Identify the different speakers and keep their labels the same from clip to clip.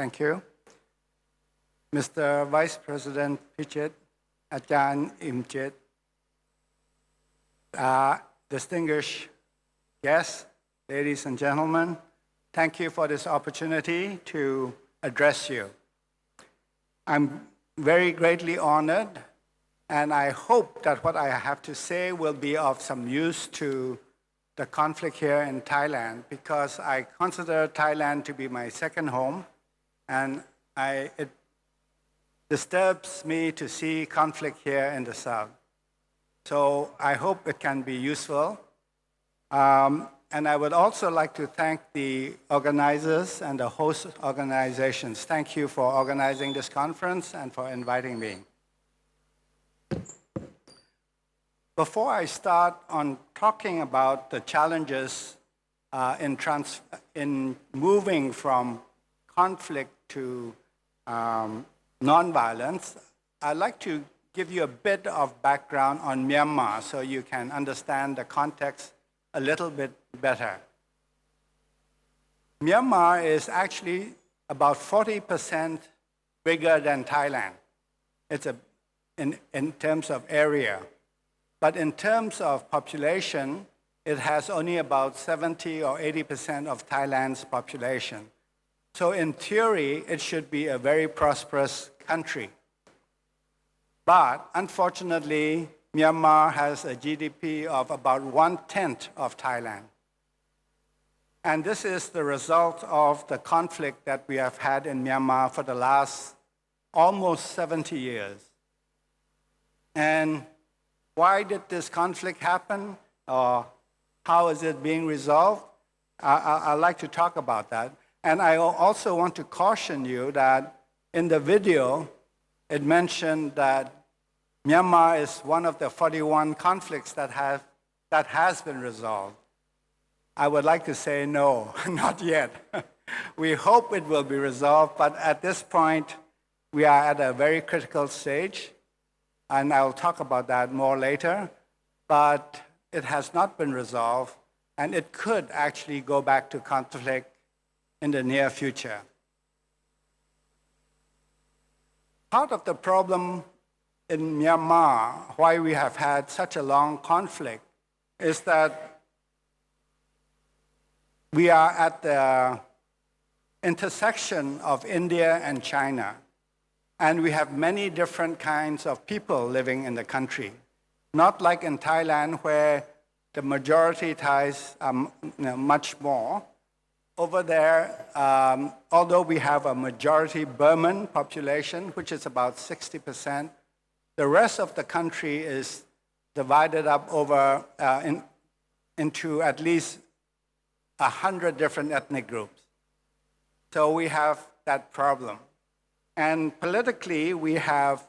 Speaker 1: Thank you. Mr. Vice President Pichit, Ajahn Imchit, distinguished guests, ladies and gentlemen, thank you for this opportunity to address you. I'm very greatly honored, and I hope that what I have to say will be of some use to the conflict here in Thailand, because I consider Thailand to be my second home, and it disturbs me to see conflict here in the South. So I hope it can be useful. And I would also like to thank the organizers and the host organizations. Thank you for organizing this conference and for inviting me. Before I start on talking about the challenges in moving from conflict to nonviolence, I'd like to give you a bit of background on Myanmar so you can understand the context a little bit better. Myanmar is actually about 40% bigger than Thailand. It's in terms of area. But in terms of population, it has only about 70 or 80% of Thailand's population. So in theory, it should be a very prosperous country. But unfortunately, Myanmar has a GDP of about 1/10 of Thailand. And this is the result of the conflict that we have had in Myanmar for the last almost 70 years. And why did this conflict happen? Or how is it being resolved? I'd like to talk about that. And I also want to caution you that in the video, it mentioned that Myanmar is one of the 41 conflicts that has been resolved. I would like to say no, not yet. We hope it will be resolved, but at this point, we are at a very critical stage, and I'll talk about that more later, but it has not been resolved, and it could actually go back to conflict in the near future. Part of the problem in Myanmar, why we have had such a long conflict, is that we are at the intersection of India and China, and we have many different kinds of people living in the country. Not like in Thailand, where the majority Thais are much more. Over there, although we have a majority Burman population, which is about 60%, the rest of the country is divided up over into at least 100 different ethnic groups. So we have that problem. And politically, we have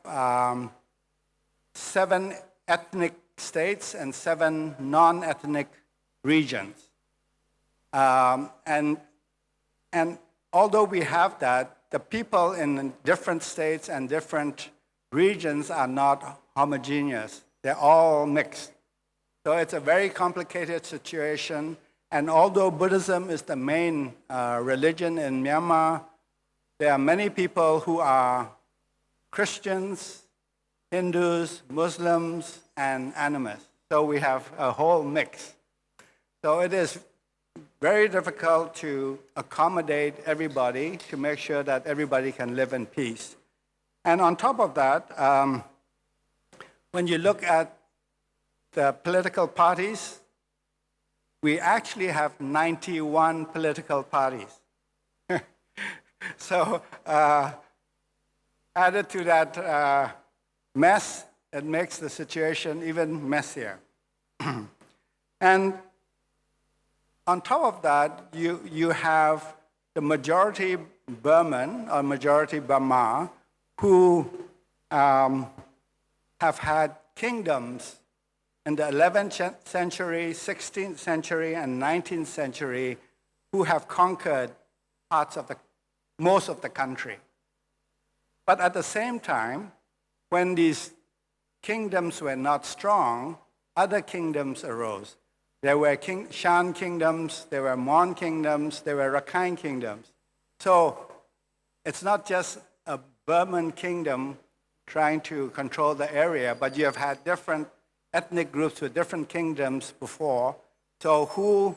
Speaker 1: 7 ethnic states and 7 non-ethnic regions. And although we have that, the people in different states and different regions are not homogeneous. They're all mixed. So it's a very complicated situation. And although Buddhism is the main religion in Myanmar, there are many people who are Christians, Hindus, Muslims, and animists. So we have a whole mix. So it is very difficult to accommodate everybody to make sure that everybody can live in peace. And on top of that, when you look at the political parties, we actually have 91 political parties. So added to that mess, it makes the situation even messier. And on top of that, you have the majority Burman or majority Burma who have had kingdoms in the 11th century, 16th century, and 19th century who have conquered most of the country. But at the same time, when these kingdoms were not strong, other kingdoms arose. There were Shan kingdoms, there were Mon kingdoms, there were Rakhine kingdoms. So it's not just a Burman kingdom trying to control the area, but you have had different ethnic groups with different kingdoms before. So who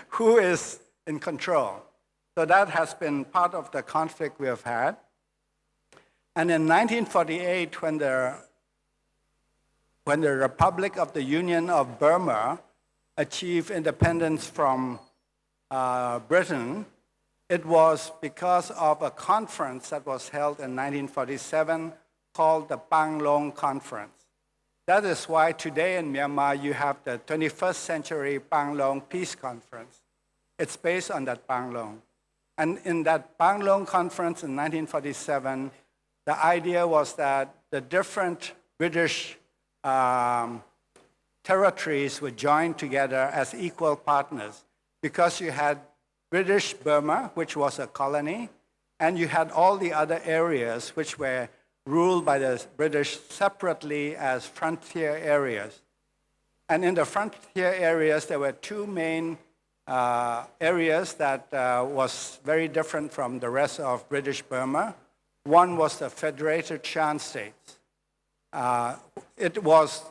Speaker 1: who is in control? So that has been part of the conflict we have had. And in 1948, when the Republic of the Union of Burma achieved independence from Britain, it was because of a conference that was held in 1947 called the Panglong Conference. That is why today in Myanmar you have the 21st Century Panglong Peace Conference. It's based on that Panglong. And in that Panglong Conference in 1947, the idea was that the different British territories would join together as equal partners, because you had British Burma, which was a colony, and you had all the other areas which were ruled by the British separately as frontier areas. And in the frontier areas, there were two main areas that was very different from the rest of British Burma. One was the Federated Shan States. It was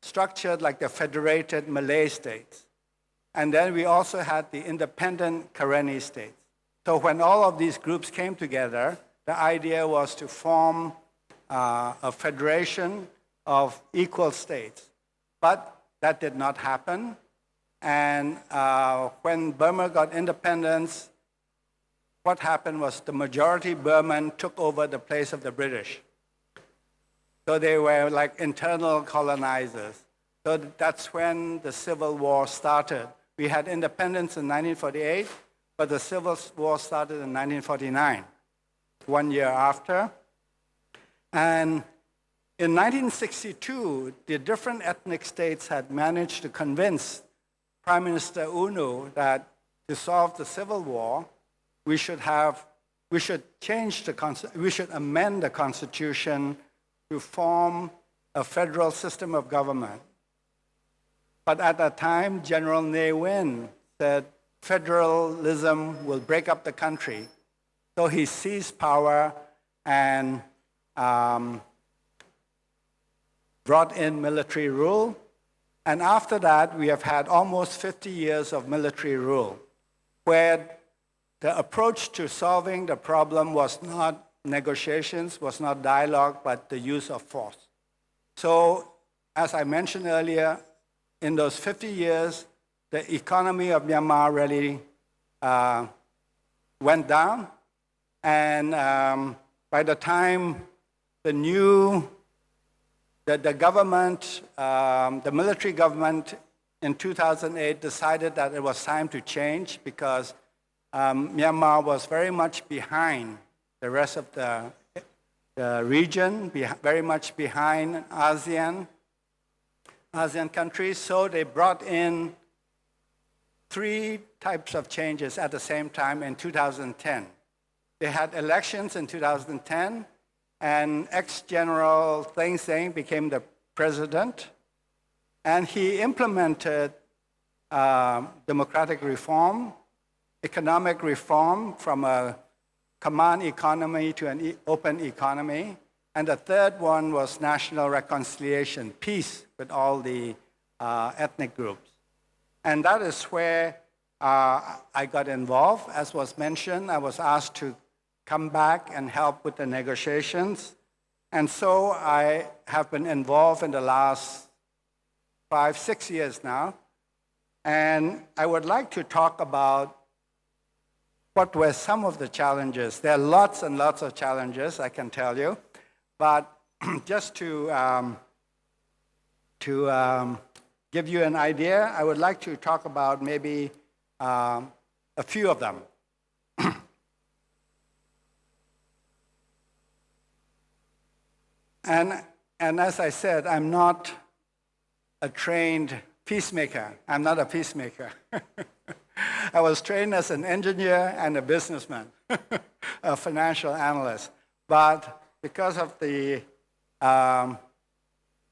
Speaker 1: structured like the Federated Malay States. And then we also had the independent Karenni states. So when all of these groups came together, the idea was to form a federation of equal states. But that did not happen. And when Burma got independence, what happened was the majority Burman took over the place of the British. So they were like internal colonizers. So that's when the Civil War started. We had independence in 1948, but the Civil War started in 1949, 1 year after. And in 1962, the different ethnic states had managed to convince Prime Minister UNU that to solve the Civil War, we should amend the Constitution to form a federal system of government. But at that time, General Ne Win said federalism will break up the country. So he seized power and brought in military rule. And after that, we have had almost 50 years of military rule, where the approach to solving the problem was not negotiations, was not dialogue, but the use of force. So, as I mentioned earlier, in those 50 years, the economy of Myanmar really went down. And by the time the government, the military government in 2008 decided that it was time to change, because Myanmar was very much behind the rest of the region, very much behind ASEAN countries. So they brought in 3 types of changes at the same time in 2010. They had elections in 2010, and ex-General Thein Sein became the president, and he implemented democratic reform, economic reform from a command economy to an open economy, and the third one was national reconciliation, peace with all the ethnic groups. And that is where I got involved. As was mentioned, I was asked to come back and help with the negotiations. And so I have been involved in the last 5-6 years now. And I would like to talk about what were some of the challenges. There are lots and lots of challenges, I can tell you. But just to give you an idea, I would like to talk about maybe a few of them. And as I said, I'm not a trained peacemaker. I'm not a peacemaker. I was trained as an engineer and a businessman, a financial analyst. But because of the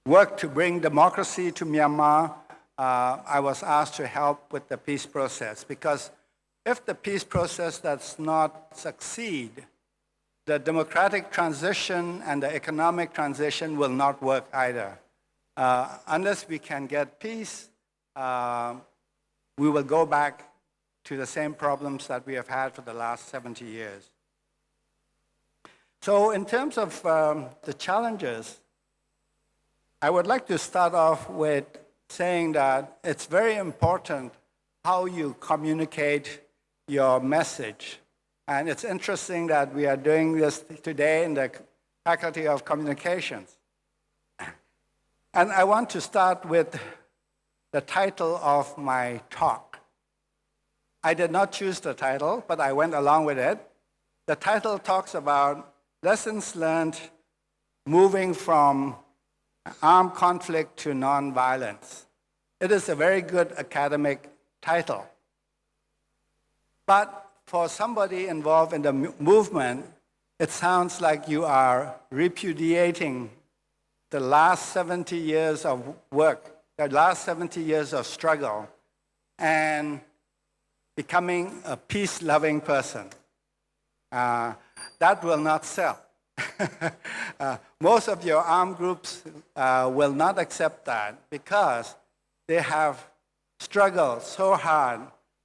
Speaker 1: work to bring democracy to Myanmar, I was asked to help with the peace process, because if the peace process does not succeed, the democratic transition and the economic transition will not work either. Unless we can get peace, we will go back to the same problems that we have had for the last 70 years. So in terms of the challenges, I would like to start off with saying that it's very important how you communicate your message. And it's interesting that we are doing this today in the Faculty of Communications. And I want to start with the title of my talk. I did not choose the title, but I went along with it. The title talks about lessons learned moving from armed conflict to nonviolence. It is a very good academic title. But for somebody involved in the movement, it sounds like you are repudiating the last 70 years of work, the last 70 years of struggle, and becoming a peace-loving person. That will not sell. Most of your armed groups will not accept that because they have struggled so hard.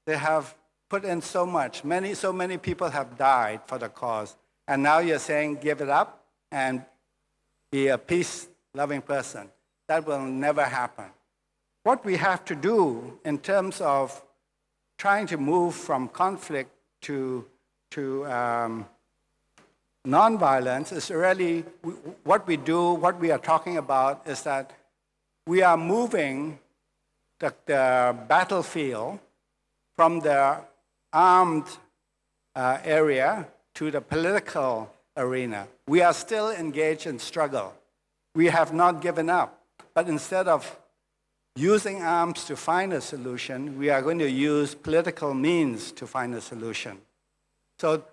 Speaker 1: They have put in so much. So many people have died for the cause. And now you're saying give it up and be a peace-loving person. That will never happen. What we have to do in terms of trying to move from conflict to nonviolence is really what we do, what we are talking about is that we are moving the battlefield from the armed area to the political arena. We are still engaged in struggle. We have not given up. But instead of using arms to find a solution, we are going to use political means to find a solution. So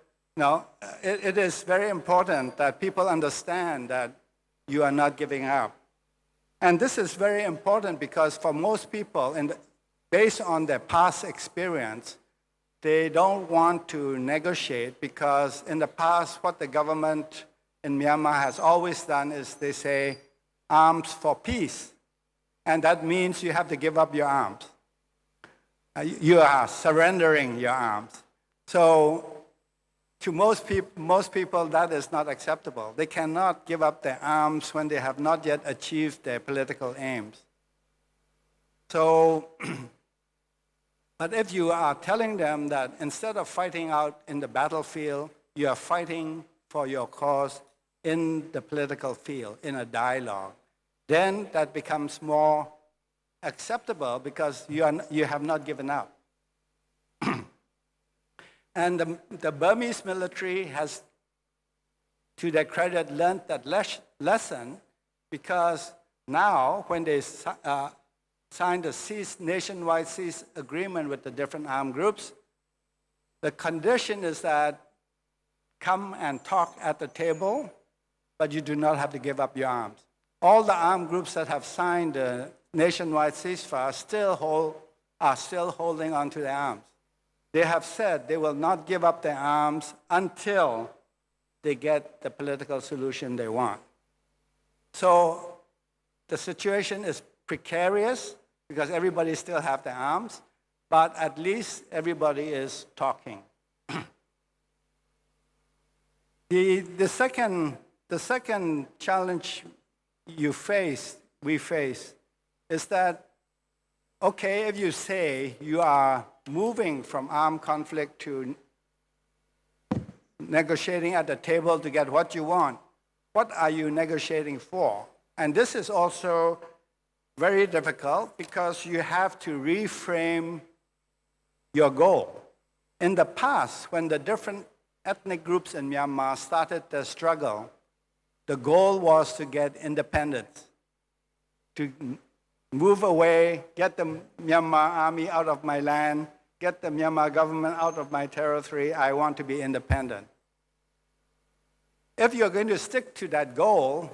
Speaker 1: it is very important that people understand that you are not giving up. And this is very important because for most people, based on their past experience, they don't want to negotiate because in the past, what the government in Myanmar has always done is they say, arms for peace. And that means you have to give up your arms. You are surrendering your arms. So to most people, that is not acceptable. They cannot give up their arms when they have not yet achieved their political aims. So, but if you are telling them that instead of fighting out in the battlefield, you are fighting for your cause in the political field, in a dialogue, then that becomes more acceptable because you have not given up. And the Burmese military has, to their credit, learned that lesson because now when they signed a nationwide cease agreement with the different armed groups, the condition is that come and talk at the table, but you do not have to give up your arms. All the armed groups that have signed the nationwide ceasefire are still holding on to their arms. They have said they will not give up their arms until they get the political solution they want. So the situation is precarious because everybody still have their arms, but at least everybody is talking. The second challenge we face, is that, okay, if you say you are moving from armed conflict to negotiating at the table to get what you want, what are you negotiating for? And this is also very difficult because you have to reframe your goal. In the past, when the different ethnic groups in Myanmar started their struggle, the goal was to get independence, to move away, get the Myanmar army out of my land, get the Myanmar government out of my territory. I want to be independent. If you're going to stick to that goal,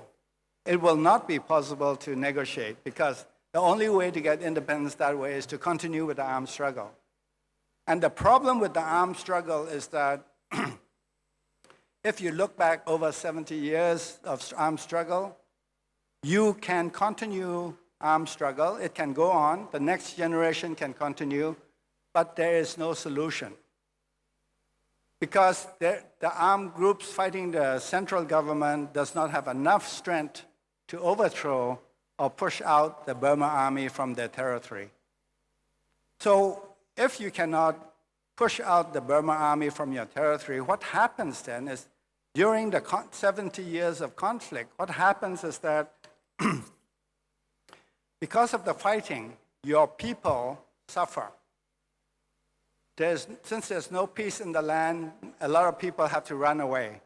Speaker 1: it will not be possible to negotiate because the only way to get independence that way is to continue with the armed struggle. And the problem with the armed struggle is that if you look back over 70 years of armed struggle, you can continue armed struggle. It can go on. The next generation can continue, but there is no solution. Because the armed groups fighting the central government does not have enough strength to overthrow or push out the Burma army from their territory. So if you cannot push out the Burma army from your territory, what happens then is during the 70 years of conflict, what happens is that because of the fighting, your people suffer. Since there's no peace in the land, a lot of people have to run away.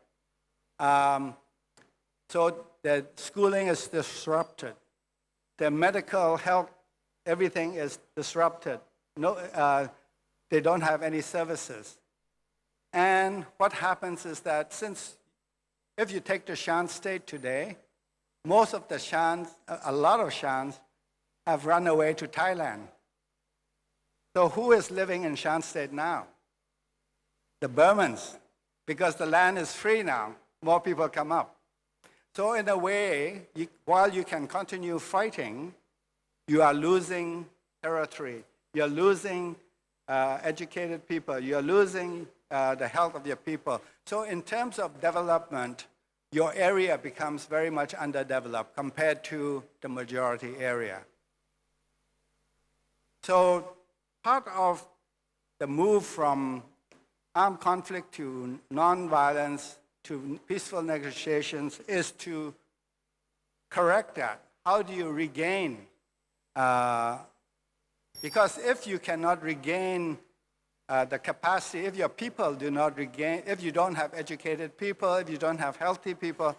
Speaker 1: So the schooling is disrupted. The medical health, everything is disrupted. They don't have any services. And what happens is that if you take the Shan state today, most of the Shans, a lot of Shans, have run away to Thailand. So who is living in Shan state now? The Burmans, because the land is free now. More people come up. So in a way, while you can continue fighting, you are losing territory. You're losing educated people. You're losing the health of your people. So in terms of development, your area becomes very much underdeveloped compared to the majority area. So part of the move from armed conflict to nonviolence to peaceful negotiations is to correct that. How do you regain? Because if you cannot regain the capacity, if your people do not regain, if you don't have educated people, if you don't have healthy people,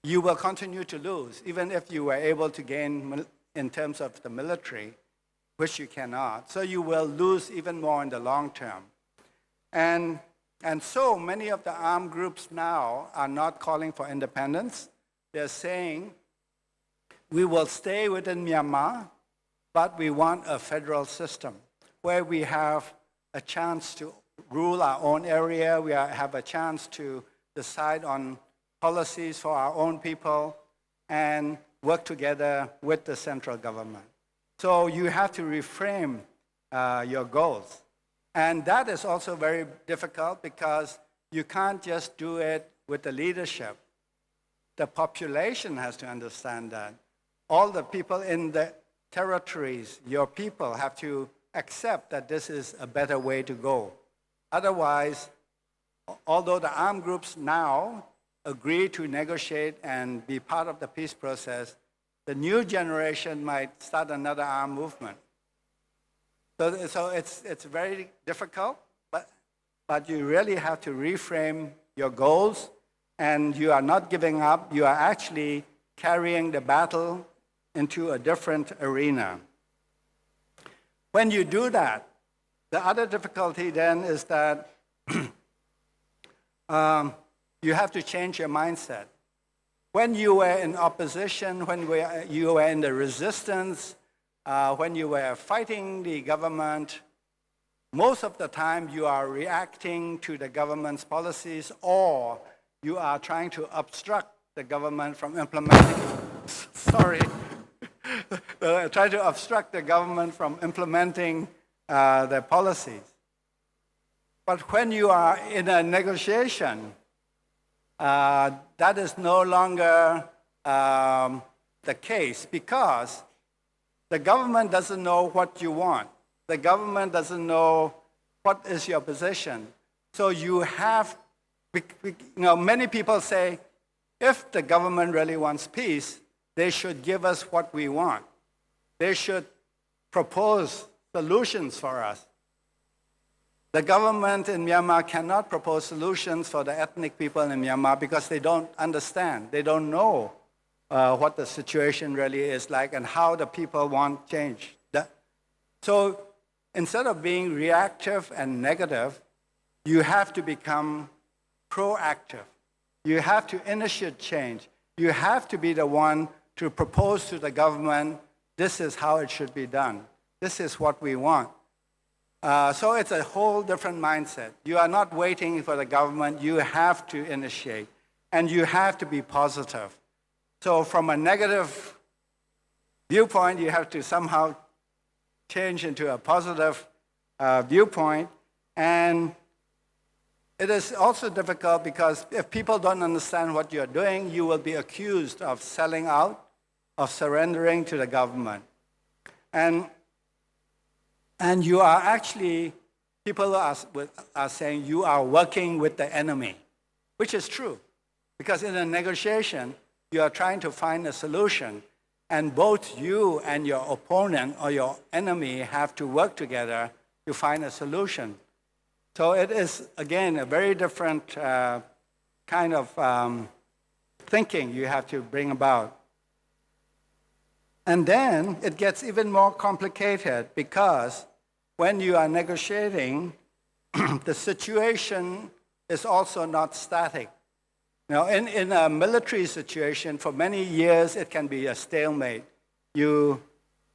Speaker 1: you will continue to lose, even if you were able to gain in terms of the military, which you cannot. So you will lose even more in the long term. And so many of the armed groups now are not calling for independence. They're saying, we will stay within Myanmar, but we want a federal system where we have a chance to rule our own area, we have a chance to decide on policies for our own people, and work together with the central government. So you have to reframe your goals. And that is also very difficult because you can't just do it with the leadership. The population has to understand that. All the people in the territories, your people, have to accept that this is a better way to go. Otherwise, although the armed groups now agree to negotiate and be part of the peace process, the new generation might start another armed movement. So it's very difficult, but you really have to reframe your goals, and you are not giving up. You are actually carrying the battle into a different arena. When you do that, the other difficulty then is that you have to change your mindset. When you were in opposition, when you were in the resistance, when you were fighting the government, most of the time you are reacting to the government's policies, or you are trying to obstruct the government from implementing, try to obstruct the government from implementing their policies. But when you are in a negotiation, that is no longer the case, because the government doesn't know what you want. The government doesn't know what is your position. So you have, many people say, if the government really wants peace, they should give us what we want. They should propose solutions for us. The government in Myanmar cannot propose solutions for the ethnic people in Myanmar because they don't understand. They don't know what the situation really is like and how the people want change. So instead of being reactive and negative, you have to become proactive. You have to initiate change. You have to be the one to propose to the government, this is how it should be done. This is what we want. So it's a whole different mindset. You are not waiting for the government. You have to initiate, and you have to be positive. So from a negative viewpoint, you have to somehow change into a positive viewpoint. And it is also difficult because if people don't understand what you're doing, you will be accused of selling out, of surrendering to the government. And you are actually, people are saying you are working with the enemy, which is true. Because in a negotiation, you are trying to find a solution. And both you and your opponent or your enemy have to work together to find a solution. So it is, again, a very different kind of thinking you have to bring about. And then it gets even more complicated because when you are negotiating, the situation is also not static. Now, in a military situation, for many years, it can be a stalemate. And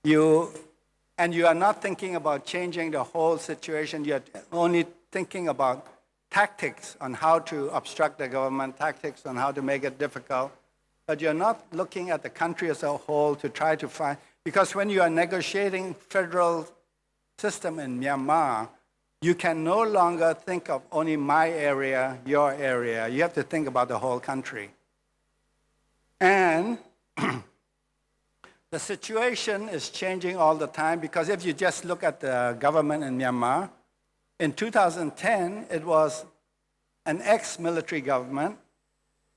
Speaker 1: you are not thinking about changing the whole situation. You're only thinking about tactics on how to obstruct the government, tactics on how to make it difficult. But you're not looking at the country as a whole to try to find, because when you are negotiating federal system in Myanmar, you can no longer think of only my area, your area. You have to think about the whole country. And the situation is changing all the time because if you just look at the government in Myanmar, in 2010, it was an ex-military government.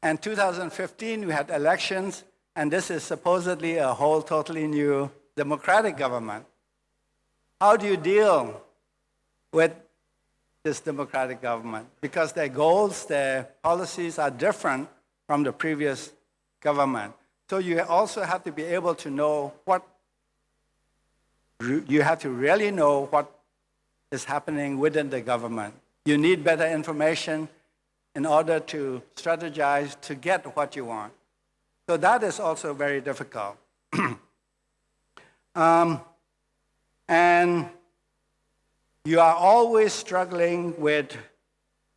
Speaker 1: And 2015, we had elections, and this is supposedly a whole totally new democratic government. How do you deal with this democratic government? Because their goals, their policies are different from the previous government. So you also have to be able to know you have to really know what is happening within the government. You need better information in order to strategize to get what you want. So that is also very difficult. And you are always struggling with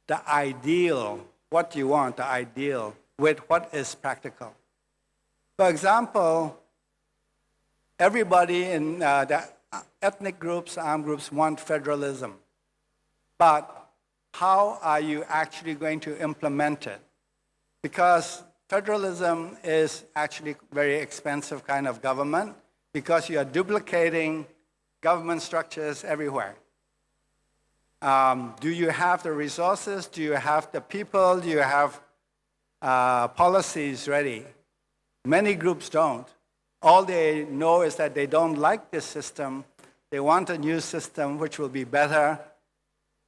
Speaker 1: the ideal, what you want, the ideal, with what is practical. For example, everybody in the ethnic groups, armed groups want federalism. But how are you actually going to implement it? Because federalism is actually a very expensive kind of government because you are duplicating government structures everywhere. Do you have the resources? Do you have the people? Do you have policies ready? Many groups don't. All they know is that they don't like this system. They want a new system which will be better,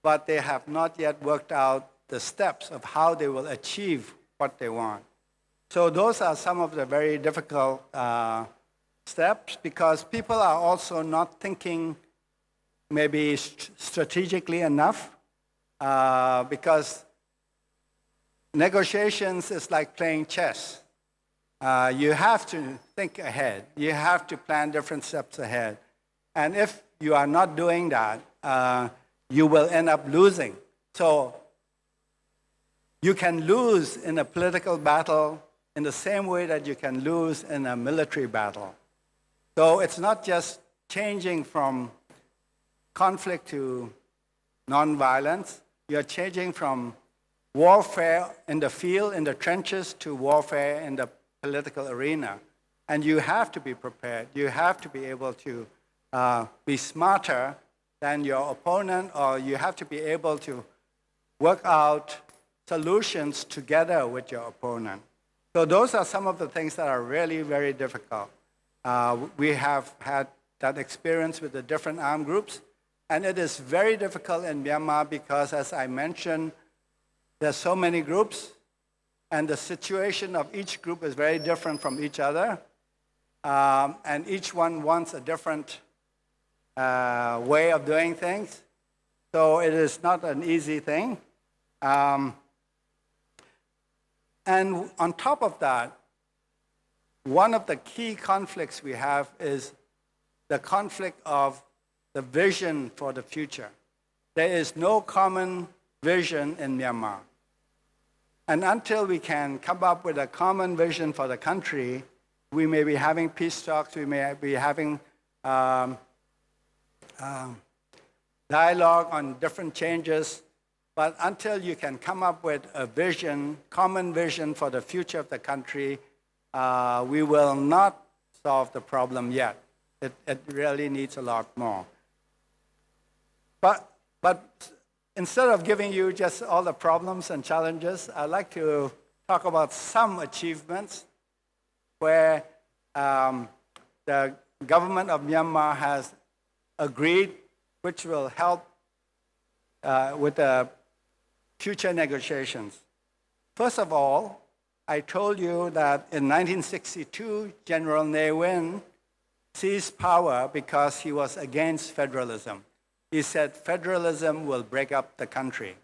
Speaker 1: but they have not yet worked out the steps of how they will achieve what they want. So those are some of the very difficult steps because people are also not thinking maybe strategically enough because negotiations is like playing chess. You have to think ahead. You have to plan different steps ahead. And if you are not doing that, you will end up losing. So you can lose in a political battle in the same way that you can lose in a military battle. So it's not just changing from conflict to nonviolence. You're changing from warfare in the field, in the trenches, to warfare in the political arena. And you have to be prepared. You have to be able to be smarter than your opponent, or you have to be able to work out solutions together with your opponent. So those are some of the things that are really very difficult. We have had that experience with the different armed groups, and it is very difficult in Myanmar because, as I mentioned, there's so many groups, and the situation of each group is very different from each other, and each one wants a different way of doing things. So it is not an easy thing. And on top of that, one of the key conflicts we have is the conflict of the vision for the future. There is no common vision in Myanmar. And until we can come up with a common vision for the country, we may be having peace talks, we may be having dialogue on different changes, but until you can come up with a vision, common vision for the future of the country, we will not solve the problem yet. It really needs a lot more. But instead of giving you just all the problems and challenges, I'd like to talk about some achievements where the government of Myanmar has agreed, which will help with the future negotiations. First of all, I told you that in 1962, General Ne Win seized power because he was against federalism. He said federalism will break up the country.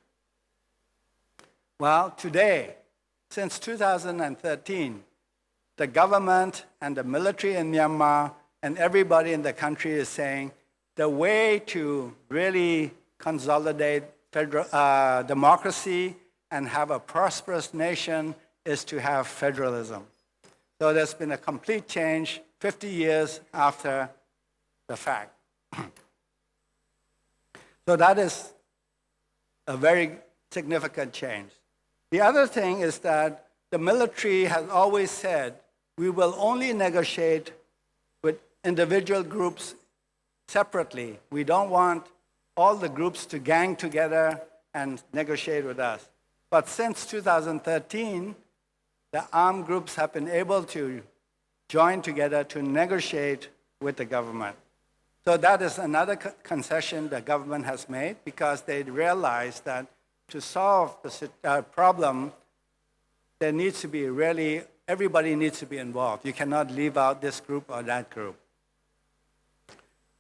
Speaker 1: Well, today, since 2013, the government and the military in Myanmar and everybody in the country is saying the way to really consolidate democracy and have a prosperous nation is to have federalism. So there's been a complete change 50 years after the fact. So that is a very significant change. The other thing is that the military has always said we will only negotiate with individual groups separately. We don't want all the groups to gang together and negotiate with us. But since 2013, the armed groups have been able to join together to negotiate with the government. So that is another concession the government has made because they realize that to solve the problem, there needs to be really, everybody needs to be involved. You cannot leave out this group or that group.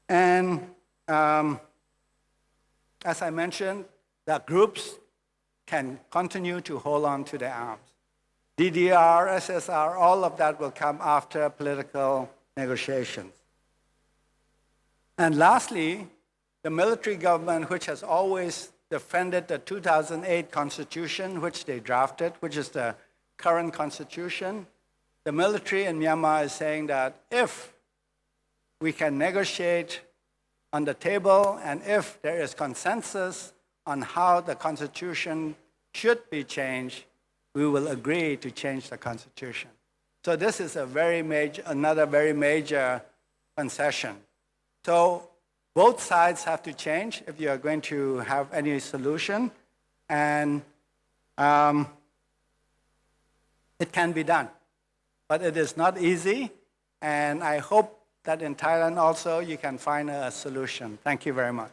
Speaker 1: And as I mentioned, the groups can continue to hold on to their arms. DDR, SSR, all of that will come after political negotiations. And lastly, the military government, which has always defended the 2008 constitution, which they drafted, which is the current constitution, the military in Myanmar is saying that if we can negotiate on the table and if there is consensus on how the constitution should be changed, we will agree to change the constitution. So this is another very major concession. So both sides have to change if you are going to have any solution, and it can be done. But it is not easy, and I hope that in Thailand also you can find a solution. Thank you very much.